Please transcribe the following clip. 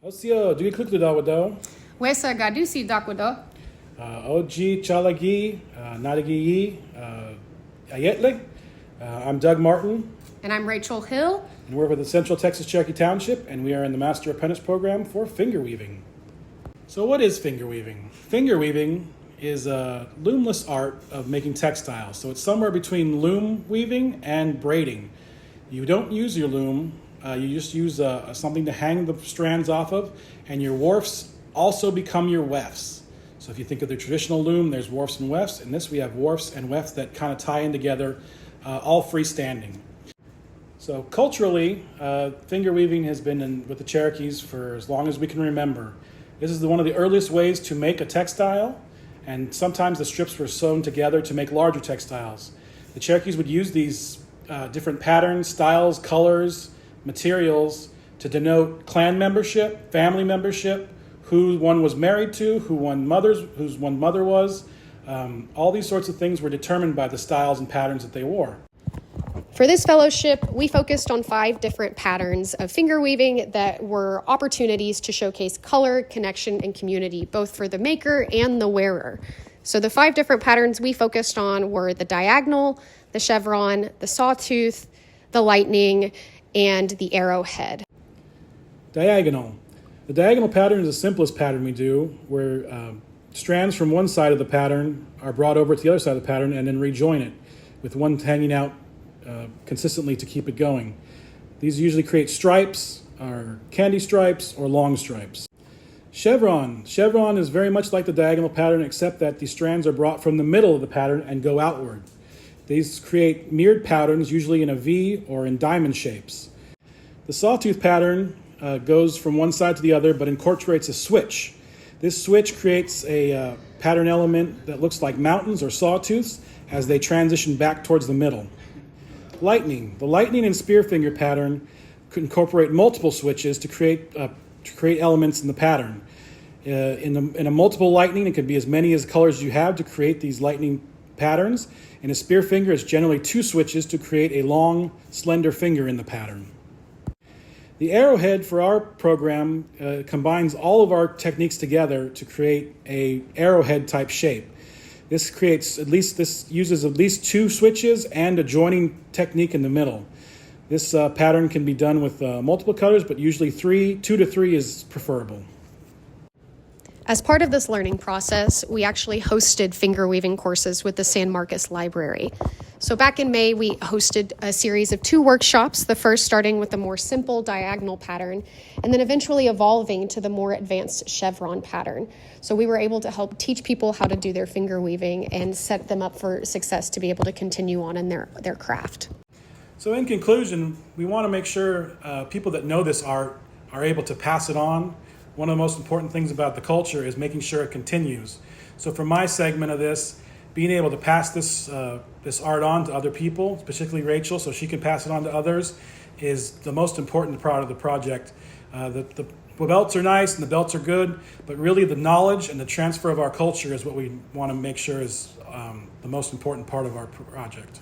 Osio, Dugikluku Dawado, Wesa Gadusi Dakwado, Oji Chalagi, Nadagi, Ayetle. I'm Doug Martin. And I'm Rachel Hill. And we're with the Central Texas Cherokee Township, and we are in the Master Apprentice program for finger weaving. So what is finger weaving? Finger weaving is a loomless art of making textiles. So it's somewhere between loom weaving and braiding. You don't use your loom, you just use something to hang the strands off of, and your warps also become your wefts. So if you think of the traditional loom, there's warps and wefts. In this we have warps and wefts that kind of tie in together, all freestanding. So culturally, finger weaving has been with the Cherokees for as long as we can remember. This is one of the earliest ways to make a textile, and sometimes the strips were sewn together to make larger textiles. The Cherokees would use these different patterns, styles, colors, materials to denote clan membership, family membership, who one was married to, whose one mother was. All these sorts of things were determined by the styles and patterns that they wore. For this fellowship, we focused on 5 different patterns of finger weaving that were opportunities to showcase color, connection, and community, both for the maker and the wearer. So the 5 different patterns we focused on were the diagonal, the chevron, the sawtooth, the lightning, and the arrowhead. Diagonal. The diagonal pattern is the simplest pattern we do, where strands from one side of the pattern are brought over to the other side of the pattern and then rejoin it, with one hanging out consistently to keep it going. These usually create stripes, or candy stripes, or long stripes. Chevron. Chevron is very much like the diagonal pattern, except that the strands are brought from the middle of the pattern and go outward. These create mirrored patterns, usually in a V or in diamond shapes. The sawtooth pattern goes from one side to the other, but incorporates a switch. This switch creates a pattern element that looks like mountains or sawtooths as they transition back towards the middle. Lightning. The lightning and spear finger pattern could incorporate multiple switches to create elements in the pattern. In a multiple lightning, it could be as many as colors as you have to create these lightning patterns. In a spear finger, it's generally 2 switches to create a long, slender finger in the pattern. The arrowhead for our program combines all of our techniques together to create a arrowhead type shape. This uses at least 2 switches and a joining technique in the middle. This pattern can be done with multiple colors, but usually 2 to 3 is preferable. As part of this learning process, we actually hosted finger weaving courses with the San Marcos Library. So back in May, we hosted a series of 2 workshops, the first starting with the more simple diagonal pattern, and then eventually evolving to the more advanced chevron pattern. So we were able to help teach people how to do their finger weaving and set them up for success to be able to continue on in their craft. So in conclusion, we want to make sure people that know this art are able to pass it on. One of the most important things about the culture is making sure it continues. So for my segment of this, being able to pass this art on to other people, particularly Rachel, so she can pass it on to others, is the most important part of the project. The belts are nice and the belts are good, but really the knowledge and the transfer of our culture is what we want to make sure is the most important part of our project.